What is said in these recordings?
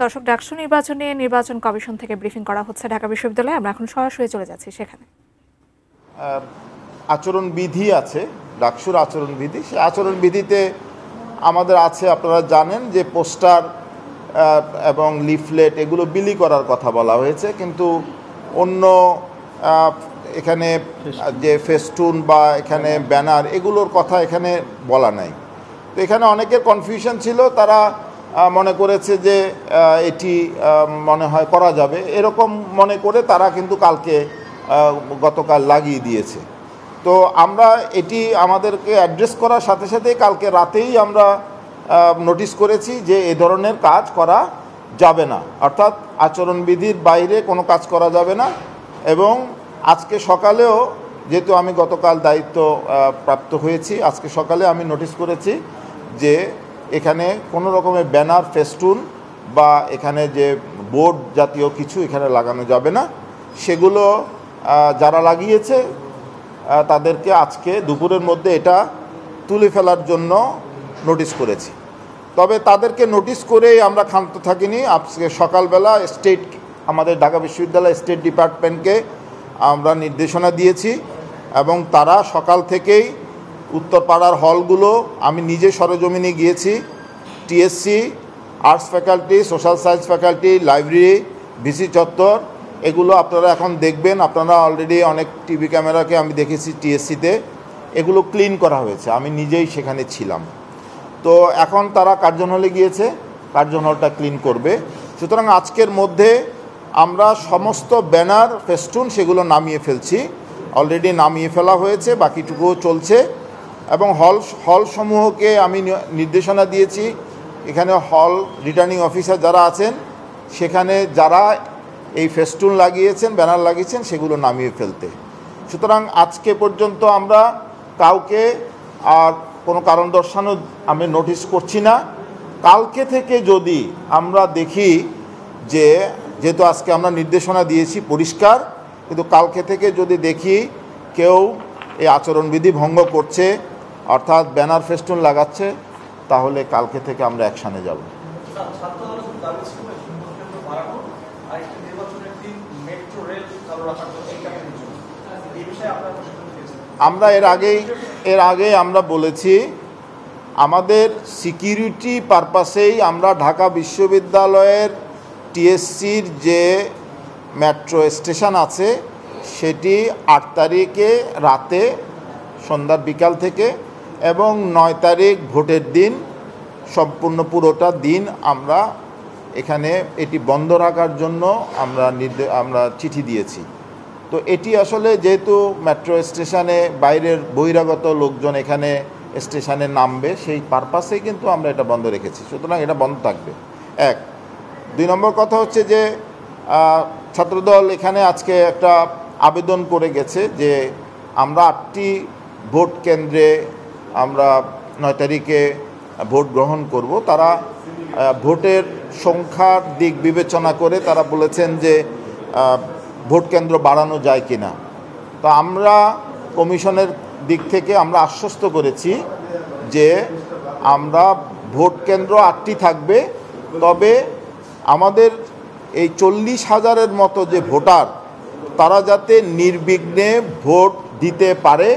দর্শক, ডাকসু নির্বাচনে নির্বাচন কমিশন থেকে ব্রিফিং করা হচ্ছে ঢাকা বিশ্ববিদ্যালয়ে। আমরা এখন সরাসরি চলে যাচ্ছি সেখানে। আচরণবিধি আছে, ডাকসুর আচরণবিধি। সেই আচরণবিধিতে আমাদের আছে, আপনারা জানেন যে পোস্টার এবং লিফলেট এগুলো বিলি করার কথা বলা হয়েছে, কিন্তু অন্য এখানে যে ফেস্টুন বা এখানে ব্যানার এগুলোর কথা এখানে বলা নাই। তো এখানে অনেকের কনফিউশন ছিল, তারা মনে করেছে যে এটি মনে হয় করা যাবে, এরকম মনে করে তারা কিন্তু গতকাল লাগিয়ে দিয়েছে। তো আমরা এটি আমাদেরকে অ্যাড্রেস করার সাথে সাথে কালকে রাতেই আমরা নোটিশ করেছি যে এ ধরনের কাজ করা যাবে না, অর্থাৎ আচরণবিধির বাইরে কোনো কাজ করা যাবে না। এবং আজকে সকালেও, যেহেতু আমি গতকাল দায়িত্ব প্রাপ্ত হয়েছি, আজকে সকালে আমি নোটিশ করেছি যে এখানে কোনো রকমের ব্যানার, ফেস্টুন বা এখানে যে বোর্ড জাতীয় কিছু এখানে লাগানো যাবে না। সেগুলো যারা লাগিয়েছে তাদেরকে আজকে দুপুরের মধ্যে এটা তুলে ফেলার জন্য নোটিশ করেছি। তবে তাদেরকে নোটিশ করেই আমরা ক্ষান্ত থাকিনি। আজকে সকালবেলা আমাদের ঢাকা বিশ্ববিদ্যালয় স্টেট ডিপার্টমেন্টকে আমরা নির্দেশনা দিয়েছি এবং তারা সকাল থেকেই উত্তরপাড়ার হলগুলো, আমি নিজে সরেজমিনে গিয়েছি, TSC, arts faculty, social science faculty, library, VC চত্বর, এগুলো আপনারা এখন দেখবেন। আপনারা অলরেডি অনেক টিভি ক্যামেরাকে আমি দেখেছি টিএসসিতে, এগুলো ক্লিন করা হয়েছে, আমি নিজেই সেখানে ছিলাম। তো এখন তারা কার্জন হলে গিয়েছে, কার্জন হলটা ক্লিন করবে। সুতরাং আজকের মধ্যে আমরা সমস্ত ব্যানার, ফেস্টুন সেগুলো নামিয়ে ফেলছি, অলরেডি নামিয়ে ফেলা হয়েছে, বাকিটুকুও চলছে। এবং হলসমূহকে আমি নির্দেশনা দিয়েছি, এখানে হল রিটার্নিং অফিসার যারা আছেন সেখানে যারা এই ফেস্টুন লাগিয়েছেন, ব্যানার লাগিয়েছেন, সেগুলো নামিয়ে ফেলতে। সুতরাং আজকে পর্যন্ত আমরা কাউকে আর কোনো কারণ দর্শানো আমি নোটিশ করছি না। কালকে থেকে যদি আমরা দেখি যে, যেহেতু আজকে আমরা নির্দেশনা দিয়েছি পরিষ্কার, কিন্তু কালকে থেকে যদি দেখি কেউ এই আচরণবিধি ভঙ্গ করছে, অর্থাৎ ব্যানার ফেস্টুন লাগাচ্ছে, তাহলে কালকে থেকে আমরা অ্যাকশানে যাব। আমরা এর আগে আমরা বলেছি, আমাদের সিকিউরিটি পারপাসেই আমরা ঢাকা বিশ্ববিদ্যালয়ের টিএসসির যে মেট্রো স্টেশন আছে সেটি 8 তারিখে রাতে সন্ধ্যার বিকাল থেকে এবং 9 তারিখ ভোটের দিন সম্পূর্ণ পুরোটা দিন আমরা এখানে এটি বন্ধ রাখার জন্য আমরা চিঠি দিয়েছি। তো এটি আসলে যেহেতু মেট্রো স্টেশনে বাইরের বহিরাগত লোকজন এখানে স্টেশনে নামবে, সেই পারপাসেই কিন্তু আমরা এটা বন্ধ রেখেছি। সুতরাং এটা বন্ধ থাকবে। 1 2 নম্বর কথা হচ্ছে যে ছাত্রদল এখানে আজকে একটা আবেদন করে গেছে যে আমরা 8টি ভোট কেন্দ্রে আমরা 9 তারিখে ভোট গ্রহণ করব। তারা ভোটের সংখ্যার দিক বিবেচনা করে তারা বলেছেন যে ভোট কেন্দ্র বাড়ানো যায় কিনা। তো আমরা কমিশনের দিক থেকে আমরা আশ্বস্ত করেছি যে আমরা ভোট কেন্দ্র 8টি থাকবে, তবে আমাদের এই 40,000-এর মতো যে ভোটার, তারা যাতে নির্বিঘ্নে ভোট দিতে পারে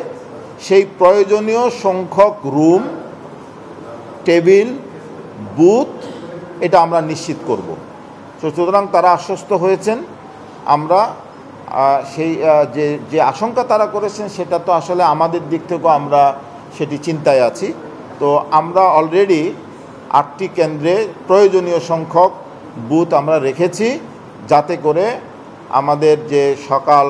সেই প্রয়োজনীয় সংখ্যক রুম, টেবিল, বুথ এটা আমরা নিশ্চিত করব। সুতরাং তারা আশ্বস্ত হয়েছেন। আমরা সেই যে আশঙ্কা তারা করেছেন সেটা তো আসলে আমাদের দিক থেকেও আমরা সেটি চিন্তায় আছি। তো আমরা অলরেডি 8টি কেন্দ্রে প্রয়োজনীয় সংখ্যক বুথ আমরা রেখেছি, যাতে করে আমাদের যে সকাল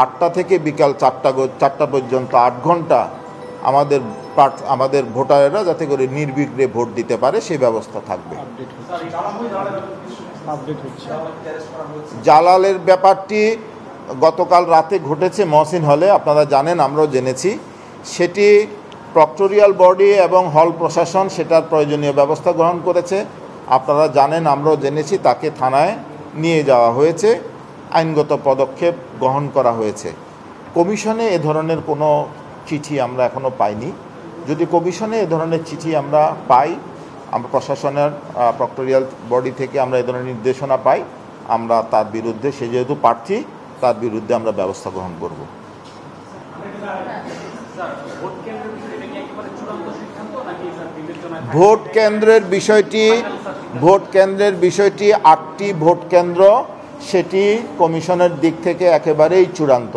8টা থেকে বিকাল 4টা পর্যন্ত 8 ঘন্টা আমাদের ভোটারেরা যাতে করে নির্বিঘ্নে ভোট দিতে পারে সেই ব্যবস্থা থাকবে। জালালের ব্যাপারটি গতকাল রাতে ঘটেছে মহসিন হলে, আপনারা জানেন, আমরাও জেনেছি। সেটি প্রক্টোরিয়াল বডি এবং হল প্রশাসন সেটার প্রয়োজনীয় ব্যবস্থা গ্রহণ করেছে। আপনারা জানেন, আমরাও জেনেছি, তাকে থানায় নিয়ে যাওয়া হয়েছে, আইনগত পদক্ষেপ গ্রহণ করা হয়েছে। কমিশনে এ ধরনের কোনো চিঠি আমরা এখনও পাইনি। যদি কমিশনে এ ধরনের চিঠি আমরা পাই আমরা প্রশাসনের প্রক্টোরিয়াল বডি থেকে আমরা এই ধরনের নির্দেশনা পাই, আমরা তার বিরুদ্ধে, সে যেহেতু প্রার্থী, তার বিরুদ্ধে আমরা ব্যবস্থা গ্রহণ করব। ভোট কেন্দ্রের বিষয়টি 8টি ভোট কেন্দ্র, সেটি কমিশনের দিক থেকে একেবারেই চূড়ান্ত।